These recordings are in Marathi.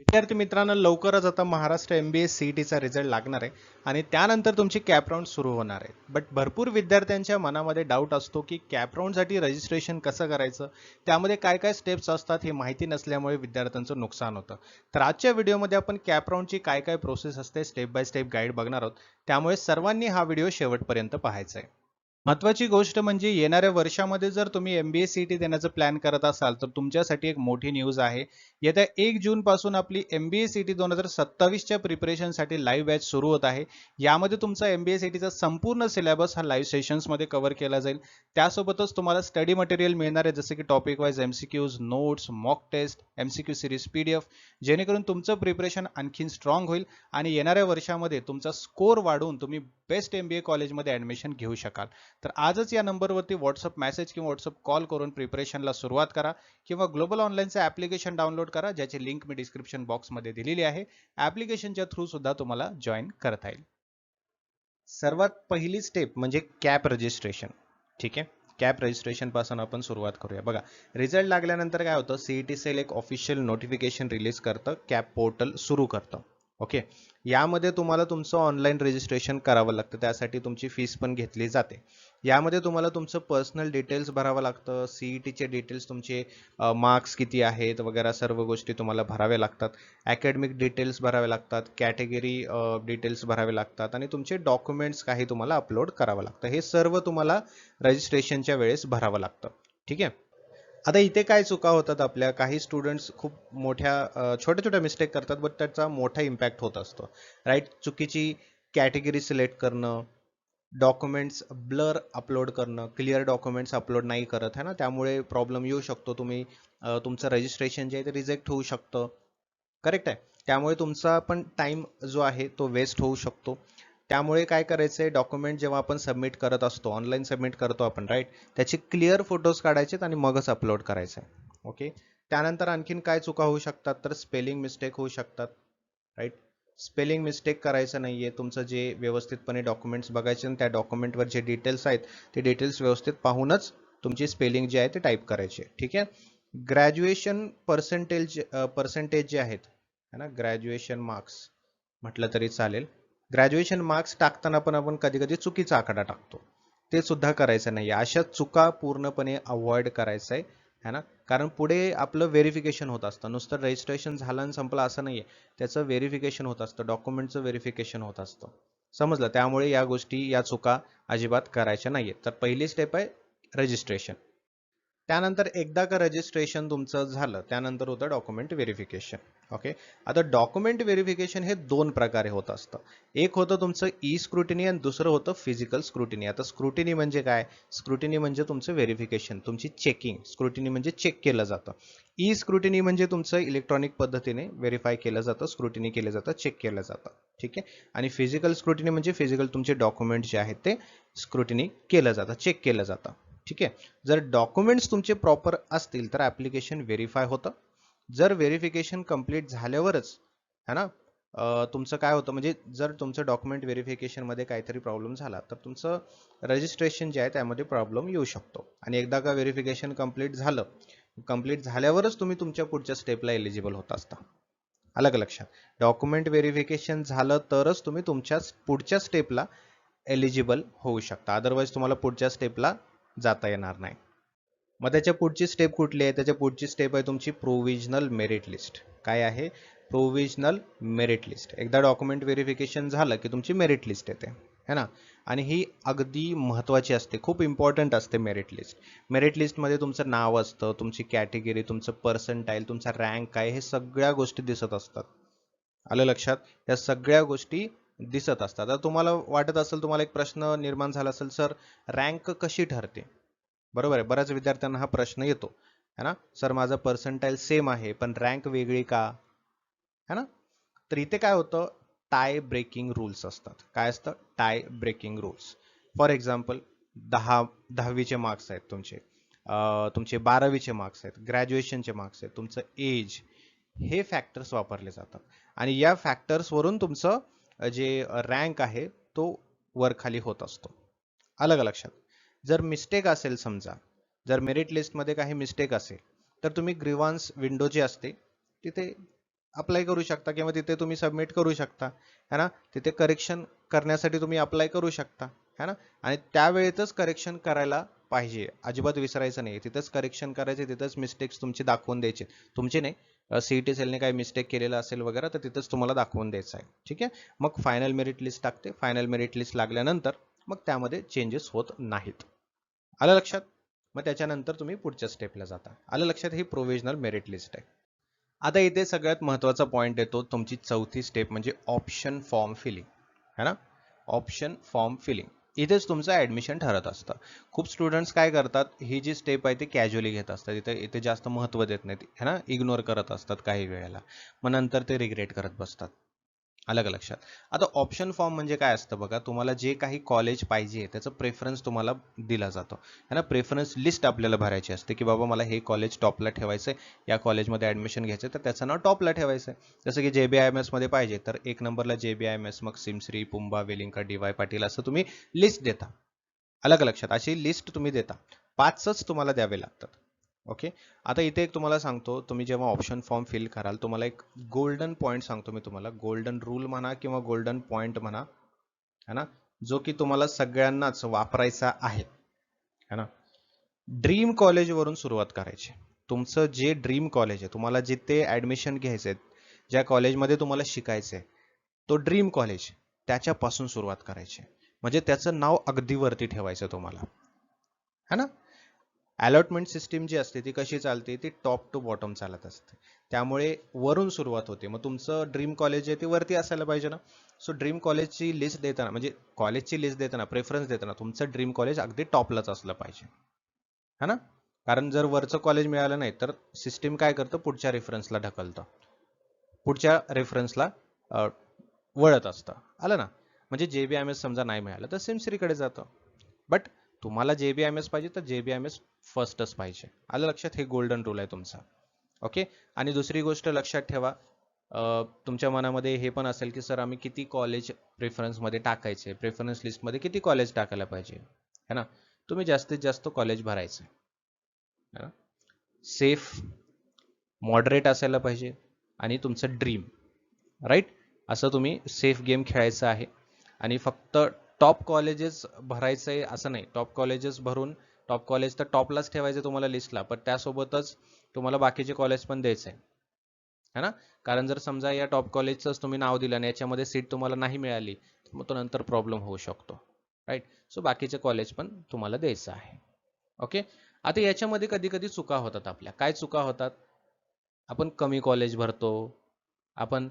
विद्यार्थी मित्रांनो, लवकरच आता महाराष्ट्र MBA CETचा रिझल्ट लागणार आहे आणि त्यानंतर तुमची कॅप राऊंड सुरू होणार आहे. बट भरपूर विद्यार्थ्यांच्या मनामध्ये डाऊट असतो की कॅप राऊंडसाठी रजिस्ट्रेशन कसं करायचं, त्यामध्ये काय काय स्टेप्स असतात हे माहिती नसल्यामुळे विद्यार्थ्यांचं नुकसान होतं. तर आजच्या व्हिडिओमध्ये आपण कॅप राऊंडची काय काय प्रोसेस असते स्टेप बाय स्टेप गाईड बघणार आहोत. त्यामुळे सर्वांनी हा व्हिडिओ शेवटपर्यंत पाहायचा आहे. महत्त्वाची गोष्ट म्हणजे येणाऱ्या वर्षामध्ये जर तुम्ही MBA CET देण्याचा प्लॅन करत असाल तर तुमच्यासाठी एक मोठी न्यूज आहे. येत्या 1 जून पासून आपली MBA CET 2027च्या प्रिपरेशनसाठी लाईव्ह बॅच सुरू होत आहे. यामध्ये तुमचा MBA CETचा संपूर्ण सिलेबस हा लाईव्ह सेशन्समध्ये कव्हर केला जाईल. त्यासोबतच तुम्हाला स्टडी मटेरियल मिळणार आहे, जसे की topic wise MCQs, notes, mock test, MCQ series PDF, जेणेकरून तुमचं प्रिपरेशन आणखीन स्ट्रॉंग होईल आणि येणाऱ्या वर्षामध्ये तुमचा स्कोर वाढवून तुम्ही बेस्ट MBA कॉलेजमध्ये ॲडमिशन घेऊ शकाल. तर आजच या नंबरवरती व्हॉट्सअप मेसेज किंवा व्हॉट्सअप कॉल करून प्रिपरेशनला सुरुवात करा किंवा ग्लोबल ऑनलाईनचं ॲप्लिकेशन डाउनलोड करा, ज्याची लिंक मी डिस्क्रिप्शन बॉक्समध्ये दिलेली आहे. ॲप्लिकेशनच्या थ्रू सुद्धा तुम्हाला जॉईन करता येईल. सर्वात पहिली स्टेप म्हणजे कॅप रजिस्ट्रेशन. ठीक आहे, कॅप रजिस्ट्रेशन पासून आपण सुरुवात करूया. बघा, रिझल्ट लागल्यानंतर काय होतं, CET सेल एक ऑफिशियल नोटिफिकेशन रिलीज करतं, कॅप पोर्टल सुरू करतं. ओके, यामध्ये तुम्हाला तुमचं ऑनलाईन रजिस्ट्रेशन करावं लागतं. त्यासाठी तुमची फीस पण घेतली जाते. यामध्ये तुम्हाला तुमचं पर्सनल डिटेल्स भरावं लागतं, CETचे डिटेल्स, तुमचे मार्क्स किती आहेत वगैरे सर्व गोष्टी तुम्हाला भराव्या लागतात. अकॅडमिक डिटेल्स भरावे लागतात, कॅटेगरी डिटेल्स भरावे लागतात आणि तुमचे डॉक्युमेंट्स काही तुम्हाला अपलोड करावं लागतं. हे सर्व तुम्हाला रजिस्ट्रेशनच्या वेळेस भरावं लागतं. ठीक आहे. आता इथे काय चुका होतात आपल्या, काही स्टुडंट्स खूप मोठ्या छोट्या छोट्या मिस्टेक करतात, बट त्याचा मोठा इम्पॅक्ट होत असतो. राईट, चुकीची कॅटेगरी सिलेक्ट करणं, डॉक्युमेंट्स ब्लर अपलोड करणं, क्लिअर डॉक्युमेंट्स अपलोड नाही करत आहे ना, त्यामुळे प्रॉब्लेम येऊ शकतो. तुम्ही तुमचं रजिस्ट्रेशन जे आहे ते रिजेक्ट होऊ शकतं. करेक्ट आहे. त्यामुळे तुमचा पण टाइम जो आहे तो वेस्ट होऊ शकतो. त्यामुळे काय करायचं आहे, डॉक्युमेंट जेव्हा आपण सबमिट करत असतो, ऑनलाईन सबमिट करतो आपण, राईट, त्याचे क्लिअर फोटोज काढायचे आणि मगच अपलोड करायचं आहे. ओके. त्यानंतर आणखीन काय चुका होऊ शकतात, तर स्पेलिंग मिस्टेक होऊ शकतात. राईट, स्पेलिंग मिस्टेक करायचं नाहीये. तुमचं जे व्यवस्थितपणे डॉक्युमेंट्स बघायचे आणि त्या डॉक्युमेंटवर जे डिटेल्स आहेत ते डिटेल्स व्यवस्थित पाहूनच तुमची स्पेलिंग जी आहे ते टाईप करायची. ठीक आहे. ग्रॅज्युएशन पर्सेंटेज जे आहेत है ना, ग्रॅज्युएशन मार्क्स म्हटलं तरी चालेल. ग्रॅज्युएशन मार्क्स टाकताना पण आपण कधी कधी चुकीचा आकडा टाकतो, ते सुद्धा करायचं नाही. अशा चुका पूर्णपणे अवॉइड करायचं आहे, है ना. कारण पुढे आपलं व्हेरिफिकेशन होत असतं, नुसतं रजिस्ट्रेशन झालं आणि संपलं असं नाहीये. त्याचं व्हेरिफिकेशन होत असतं, डॉक्युमेंटचं व्हेरिफिकेशन होत असतं. समजलं. त्यामुळे या गोष्टी, या चुका अजिबात करायच्या नाहीयेत. तर पहिली स्टेप आहे रजिस्ट्रेशन. त्यानंतर एकदा का रजिस्ट्रेशन तुमचं झालं, त्यानंतर होतं डॉक्युमेंट व्हेरिफिकेशन. ओके. आता डॉक्युमेंट व्हेरिफिकेशन हे दोन प्रकारे होत असतं. एक होतं तुमचं ई स्क्रुटिनी आणि दुसरं होतं फिजिकल स्क्रुटिनी. आता स्क्रुटिनी म्हणजे काय? स्क्रुटिनी म्हणजे तुमचं व्हेरिफिकेशन, तुमची चेकिंग. स्क्रुटिनी म्हणजे चेक केलं जातं. ई स्क्रुटिनी म्हणजे तुमचं इलेक्ट्रॉनिक पद्धतीने व्हेरीफाय केलं जातं, स्क्रुटिनी केलं जातं, चेक केलं जातं. ठीक आहे. आणि फिजिकल स्क्रुटिनी म्हणजे फिजिकल तुमचे डॉक्युमेंट जे आहेत ते स्क्रुटिनी केलं जातं, चेक केलं जातं. ठीक आहे. जर डॉक्युमेंट्स तुमचे प्रॉपर असतील तर ॲप्लिकेशन व्हेरीफाय होतं. जर व्हेरिफिकेशन कंप्लीट झाल्यावरच, है ना, तुमचं काय होतं, म्हणजे जर तुमचं डॉक्युमेंट व्हेरिफिकेशनमध्ये काहीतरी प्रॉब्लेम झाला तर तुमचं रजिस्ट्रेशन जे आहे त्यामध्ये प्रॉब्लेम येऊ शकतो. आणि एकदा का व्हेरिफिकेशन कंप्लीट झाल्यावरच तुम्ही तुमच्या पुढच्या स्टेपला एलिजिबल होत असता. अलग लक्षात. डॉक्युमेंट व्हेरिफिकेशन झालं तरच तुम्ही तुमच्या पुढच्या स्टेपला एलिजिबल होऊ शकता, अदरवाईज तुम्हाला पुढच्या स्टेपला जाता येणार नाही. मग त्याच्या पुढची स्टेप कुठली आहे? त्याच्या पुढची स्टेप आहे तुमची प्रोव्हिजनल मेरिट लिस्ट. काय आहे? Provisional merit list. एकदा डॉक्युमेंट व्हेरिफिकेशन झालं की तुमची मेरिट लिस्ट येते, है ना. आणि ही अगदी महत्त्वाची असते, खूप इम्पॉर्टंट असते मेरिट लिस्ट. मेरिट लिस्टमध्ये तुमचं नाव असतं, तुमची कॅटेगरी, तुमचं पर्सेंटाईल, तुमचा रँक काय, हे सगळ्या गोष्टी दिसत असतात. आलं लक्षात? या सगळ्या गोष्टी दिसत असतात. आता तुम्हाला वाटत असेल, तुम्हाला एक प्रश्न निर्माण झाला असेल, सर रँक कशी ठरते? बरोबर आहे, बऱ्याच विद्यार्थ्यांना हा प्रश्न येतो, है ना. सर माझं पर्सेंटाईल सेम आहे पण रँक वेगळी का, है ना. तर इथे काय होतं, टाय ब्रेकिंग रूल्स असतात. काय असतं? Tie breaking rules. For example, 10वीचे मार्क्स आहेत तुमचे, तुमचे 12वीचे मार्क्स आहेत, ग्रॅज्युएशनचे मार्क्स आहेत, तुमचं एज, हे फॅक्टर्स वापरले जातात. आणि या फॅक्टर्सवरून तुमचं जे रँक आहे तो वर खाली होत असतो. अलग लक्षात. जर मिस्टेक असेल, समजा जर मेरिट लिस्टमध्ये काही मिस्टेक असेल तर तुम्ही ग्रीवान्स विंडो जी असते तिथे अप्लाय करू शकता किंवा तिथे तुम्ही सबमिट करू शकता, है ना. तिथे करेक्शन करण्यासाठी तुम्ही अप्लाय करू शकता, है ना. आणि त्यावेळेतच करेक्शन करायला पाहिजे, अजिबात विसरायचं नाही. तिथंच करेक्शन करायचे, तिथंच मिस्टेक्स तुमचे दाखवून द्यायचे. तुमचे नाही, सीईटी सेलने काही मिस्टेक केलेला असेल वगैरे तर तिथंच तुम्हाला दाखवून द्यायचं आहे. ठीक आहे. मग फायनल मेरिट लिस्ट टाकते. फायनल मेरिट लिस्ट लागल्यानंतर मग त्यामध्ये चेंजेस होत नाहीत. आलं लक्षात. मग त्याच्यानंतर तुम्ही पुढच्या स्टेपला जाता. आलं लक्षात. ही प्रोव्हिजनल मेरिट लिस्ट आहे. आता इथे सगळ्यात महत्त्वाचा पॉईंट येतो, तुमची चौथी स्टेप म्हणजे ऑप्शन फॉर्म फिलिंग, है ना. ऑप्शन फॉर्म फिलिंग इथेच तुमचं ऍडमिशन ठरत असतं. खूप स्टुडंट्स काय करतात, ही जी स्टेप आहे ती कॅज्युअली घेत असतात, इथे जास्त महत्त्व देत नाहीत, है ना. इग्नोर करत असतात काही वेळेला, मग नंतर ते रिग्रेट करत बसतात. आलं का लक्षात. आता ऑप्शन फॉर्म म्हणजे काय असतं बघा, तुम्हाला जे काही कॉलेज पाहिजे त्याचं प्रेफरन्स तुम्हाला दिला जातो, है ना. प्रेफरन्स लिस्ट आपल्याला भरायची असते की बाबा मला हे कॉलेज टॉपला ठेवायचं आहे, या कॉलेजमध्ये ॲडमिशन घ्यायचं तर त्याचं नाव टॉपला ठेवायचं आहे. जसं की JBIMS मध्ये पाहिजे तर 1 नंबरला JBIMS, मग सिमश्री, पुंबा, वेलिंका, DY पाटील असं तुम्ही लिस्ट देता. आलं का लक्षात. अशी लिस्ट तुम्ही देता, 5च तुम्हाला द्यावे लागतात. ओके. आता इथे एक तुम्हाला सांगतो, तुम्ही जेव्हा ऑप्शन फॉर्म फिल कराल तुम्हाला एक गोल्डन पॉईंट सांगतो मी तुम्हाला, गोल्डन रूल म्हणा किंवा गोल्डन पॉईंट म्हणा, है ना, जो की तुम्हाला सगळ्यांनाच वापरायचा आहे, है ना. ड्रीम कॉलेजवरून सुरुवात करायची. तुमचं जे ड्रीम कॉलेज आहे, तुम्हाला जिथे ॲडमिशन घ्यायचं आहे, ज्या कॉलेजमध्ये तुम्हाला शिकायचं आहे, तो ड्रीम कॉलेज त्याच्यापासून सुरुवात करायची. म्हणजे त्याचं नाव अगदी वरती ठेवायचं तुम्हाला, है ना. अलॉटमेंट सिस्टीम जी असते ती कशी चालते, ती टॉप टू बॉटम चालत असते. त्यामुळे वरून सुरुवात होते. मग तुमचं ड्रीम कॉलेज आहे ते वरती असायला पाहिजे ना. सो ड्रीम कॉलेजची लिस्ट देताना, म्हणजे कॉलेजची लिस्ट देताना, प्रेफरन्स देताना तुमचं ड्रीम कॉलेज अगदी टॉपलाच असलं पाहिजे, है ना. कारण जर वरचं कॉलेज मिळालं नाही तर सिस्टीम काय करतं, पुढच्या रेफरन्सला ढकलतं, पुढच्या रेफरन्सला वळत असतं. आलं ना. म्हणजे JBIMS समजा नाही मिळालं तर सिमश्रीकडे जातं. बट तुम्हाला JBIMS पाहिजे तर JBIMS फर्स्टच पाहिजे. आलं लक्षात. हे गोल्डन रूल आहे तुमचा. ओके. आणि दुसरी गोष्ट लक्षात ठेवा, तुमच्या मनामध्ये हे पण असेल की सर आम्ही किती कॉलेज प्रेफरन्समध्ये टाकायचे, प्रेफरन्स लिस्टमध्ये किती कॉलेज टाकायला पाहिजे, है ना. तुम्ही जास्तीत जास्त कॉलेज भरायचे, है ना. सेफ मॉडरेट असायला पाहिजे आणि तुमचं ड्रीम, राईट. असं तुम्ही सेफ गेम खेळायचं आहे. आणि फक्त टॉप कॉलेजेस भरायचं आहे असं नाही. टॉप कॉलेजेस भरून टॉप कॉलेज तर टॉपलाच ठेवायचे तुम्हाला लिस्टला, पण त्यासोबतच तुम्हाला बाकीचे कॉलेज पण द्यायचं आहे ना. कारण जर समजा या टॉप कॉलेजचंच तुम्ही नाव दिलं आणि याच्यामध्ये सीट तुम्हाला नाही मिळाली तर मग तो नंतर प्रॉब्लेम होऊ शकतो, राईट. सो बाकीचे कॉलेज पण तुम्हाला द्यायचं आहे. ओके. आता याच्यामध्ये कधी कधी चुका होतात आपल्या. काय चुका होतात, आपण कमी कॉलेज भरतो. आपण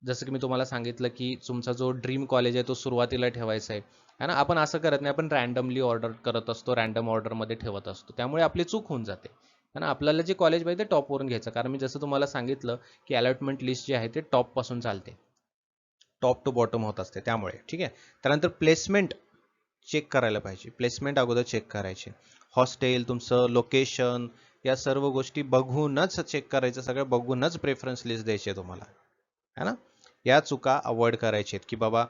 जसं की मी तुम्हाला सांगितलं की तुमचा जो ड्रीम कॉलेज आहे तो सुरुवातीला ठेवायचा आहे, है ना. आपण असं करत नाही, आपण रँडमली ऑर्डर करत असतो, रँडम ऑर्डरमध्ये ठेवत असतो, त्यामुळे आपली चूक होऊन जाते, है ना. आपल्याला जे कॉलेज पाहिजे ते टॉपवरून घ्यायचं. कारण मी जसं तुम्हाला सांगितलं की अलॉटमेंट लिस्ट जी आहे ते टॉपपासून चालते, टॉप टू बॉटम होत असते. त्यामुळे ठीक आहे. त्यानंतर प्लेसमेंट चेक करायला पाहिजे. प्लेसमेंट अगोदर चेक करायचे. हॉस्टेल, तुमचं लोकेशन, या सर्व गोष्टी बघूनच चेक करायचं, सगळं बघूनच प्रेफरन्स लिस्ट द्यायची आहे तुम्हाला, है ना. या चुका अवॉइड करायच्या आहेत की बाबा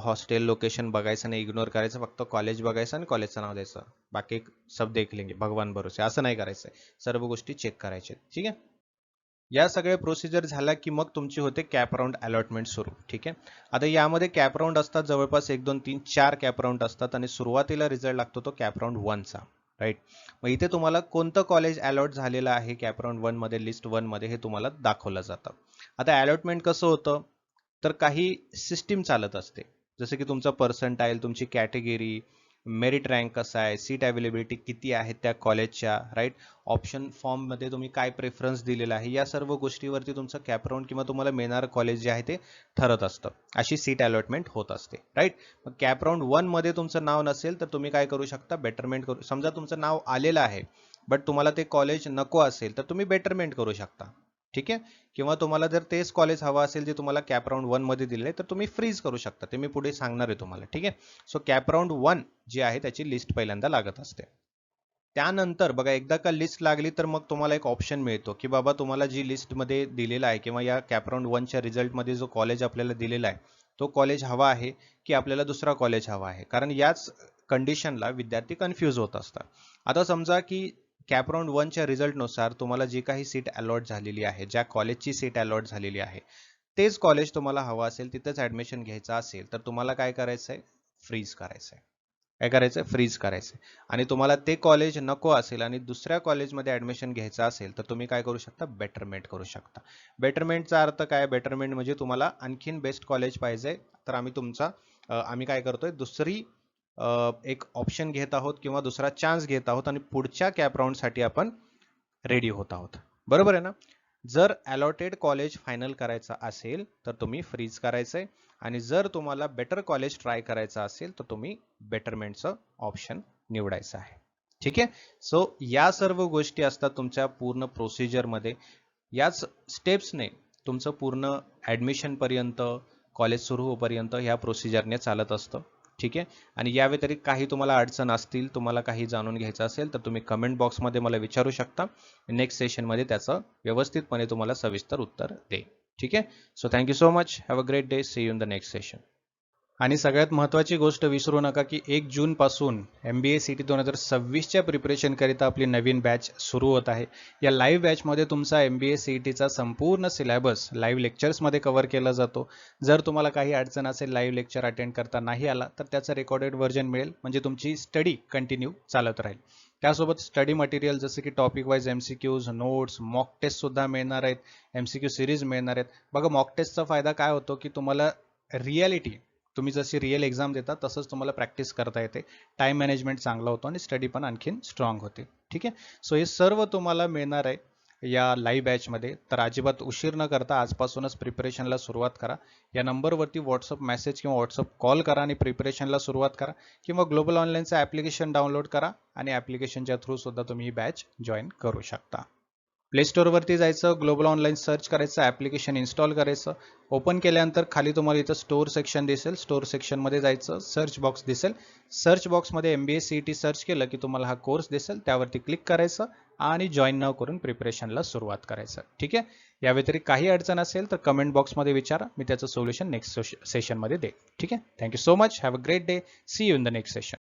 हॉस्टेल लोकेशन बघायचं नाही, इग्नोर करायचं, फक्त कॉलेज बघायचं आणि कॉलेजचं नाव द्यायचं, बाकी सब देख लेंगे भगवान भरोसे, असं नाही करायचं आहे. सर्व गोष्टी चेक करायच्या आहेत. ठीक आहे. या सगळ्या प्रोसिजर झाल्या की मग तुमची होते कॅप राऊंड अलॉटमेंट सुरू. ठीक आहे. आता यामध्ये कॅप राऊंड असतात जवळपास 1 2 3 4 कॅप राऊंड असतात आणि सुरुवातीला रिझल्ट लागतो तो कॅप राऊंड 1चा, राईट. मग इथे तुम्हाला कोणतं कॉलेज अलॉट झालेलं आहे कॅप राऊंड 1 मध्ये, लिस्ट 1 मध्ये, हे तुम्हाला दाखवलं जातं. आता अलॉटमेंट कसं होतं, तर काही सिस्टीम चालत असते. जसं की तुमचा पर्सेंटाईल, तुमची कॅटेगरी, मेरिट रँक कसा आहे, सीट अवेलेबिलिटी किती आहे त्या कॉलेजच्या, राईट. ऑप्शन फॉर्ममध्ये तुम्ही काय प्रेफरन्स दिलेला आहे, या सर्व गोष्टीवरती तुमचं कॅप राऊंड किंवा तुम्हाला मिळणारं कॉलेज जे आहे ते ठरत असतं. अशी सीट अलॉटमेंट होत असते, राईट. मग कॅप राऊंड 1 मध्ये तुमचं नाव नसेल तर तुम्ही काय करू शकता, बेटरमेंट करू. समजा तुमचं नाव आलेलं आहे बट तुम्हाला ते कॉलेज नको असेल तर तुम्ही बेटरमेंट करू शकता. ठीक आहे. किंवा तुम्हाला जर तेच कॉलेज हवं असेल जे तुम्हाला कॅप राऊंड 1 मध्ये दिलेलं आहे तर तुम्ही फ्रीज करू शकता. ते मी पुढे सांगणार आहे तुम्हाला. ठीक आहे. सो कॅप राऊंड 1 जी आहे त्याची लिस्ट पहिल्यांदा लागत असते. त्यानंतर बघा, एकदा का लिस्ट लागली तर मग तुम्हाला एक ऑप्शन मिळतो की बाबा तुम्हाला जी लिस्टमध्ये दिलेला आहे किंवा या कॅप राऊंड 1च्या रिझल्टमध्ये जो कॉलेज आपल्याला दिलेला आहे तो कॉलेज हवा आहे की आपल्याला दुसरा कॉलेज हवा आहे. कारण याच कंडिशनला विद्यार्थी कन्फ्यूज होत असतात. आता समजा की कॅप राऊंड 1च्या रिझल्टनुसार तुम्हाला जी काही सीट अलॉट झालेली आहे, ज्या कॉलेजची सीट अलॉट झालेली आहे, तेच कॉलेज तुम्हाला हवं असेल, तिथंच ॲडमिशन घ्यायचं असेल, तर तुम्हाला काय करायचं आहे? फ्रीज करायचं आहे. काय करायचं आहे? फ्रीज करायचं आहे. आणि तुम्हाला ते कॉलेज नको असेल आणि दुसऱ्या कॉलेजमध्ये ॲडमिशन घ्यायचं असेल, तर तुम्ही काय करू शकता? बेटरमेंट करू शकता. बेटरमेंटचा अर्थ काय? बेटरमेंट म्हणजे तुम्हाला आणखीन बेस्ट कॉलेज पाहिजे, तर आम्ही काय करतोय? दुसरी एक ऑप्शन घेत आहोत किंवा दुसरा चान्स घेत आहोत आणि पुढच्या कॅप राऊंडसाठी आपण रेडी होत आहोत. बरोबर आहे ना? जर अलॉटेड कॉलेज फायनल करायचा असेल तर तुम्ही फ्रीज करायचंय आणि जर तुम्हाला बेटर कॉलेज ट्राय करायचं असेल तर तुम्ही बेटरमेंटचं ऑप्शन निवडायचं आहे. ठीक आहे. सो या सर्व गोष्टी असतात तुमच्या पूर्ण प्रोसिजरमध्ये. याच स्टेप्सने तुमचं पूर्ण ऍडमिशन पर्यंत, कॉलेज सुरू होईपर्यंत ह्या प्रोसिजरने चालत असतं. ठीक आहे. आणि या व्यतिरिक्त काही तुम्हाला अडचण असतील, तुम्हाला काही जाणून घ्यायचं असेल तर तुम्ही कमेंट बॉक्समध्ये मला विचारू शकता. नेक्स्ट सेशनमध्ये त्याचं व्यवस्थितपणे तुम्हाला सविस्तर उत्तर देईन. ठीक आहे. So thank you so much. Have a great day. See you in the next session. आणि सगळ्यात महत्त्वाची गोष्ट विसरू नका की 1 जूनपासून MBA CT 2026च्या प्रिपरेशनकरिता आपली नवीन बॅच सुरू होत आहे. या लाईव्ह बॅचमध्ये तुमचा MBA CTचा संपूर्ण सिलेबस लाईव्ह लेक्चर्समध्ये कव्हर केला जातो. जर तुम्हाला काही अडचण असेल, लाईव्ह लेक्चर अटेंड करता नाही आला, तर त्याचं रेकॉर्डेड व्हर्जन मिळेल, म्हणजे तुमची स्टडी कंटिन्यू चालत राहील. त्यासोबत स्टडी मटेरियल जसं की topic wise MCQs, notes, mock टेस्टसुद्धा मिळणार आहेत, MCQ सिरीज मिळणार आहेत. बघा, मॉक टेस्टचा फायदा काय होतो की तुम्हाला रियालिटी, तुम्ही जशी रिअल एक्झाम देता तसंच तुम्हाला प्रॅक्टिस करता येते. टाइम मॅनेजमेंट चांगला होतो आणि स्टडी पण आणखीन स्ट्रॉंग होते. ठीक आहे. सो हे सर्व तुम्हाला मिळणार आहे या लाईव्ह बॅचमध्ये. तर अजिबात उशीर न करता आजपासूनच प्रिपरेशनला सुरुवात करा. या नंबरवरती व्हॉट्सअप मेसेज किंवा व्हॉट्सअप कॉल करा आणि प्रिपरेशनला सुरुवात करा, किंवा ग्लोबल ऑनलाईनचं ॲप्लिकेशन डाउनलोड करा आणि ॲप्लिकेशनच्या थ्रू सुद्धा तुम्ही ही बॅच जॉईन करू शकता. प्ले स्टोअरवरती जायचं, ग्लोबल ऑनलाईन सर्च करायचं, ॲप्लिकेशन इन्स्टॉल करायचं. ओपन केल्यानंतर खाली तुम्हाला इथं स्टोअर सेक्शन दिसेल, स्टोअर सेक्शनमध्ये जायचं, सर्च बॉक्स दिसेल, सर्च बॉक्समध्ये MBA CT सर्च केलं की तुम्हाला हा कोर्स दिसेल, त्यावरती क्लिक करायचं आणि जॉईन नाव करून प्रिपरेशनला सुरुवात करायचं. ठीक आहे. या व्यतिरिक्त काही अडचण असेल तर कमेंट बॉक्समध्ये विचारा, मी त्याचं सोल्युशन नेक्स्ट सेशनमध्ये देईन. ठीक आहे. Thank you so much. Have a great day. See you in the next session.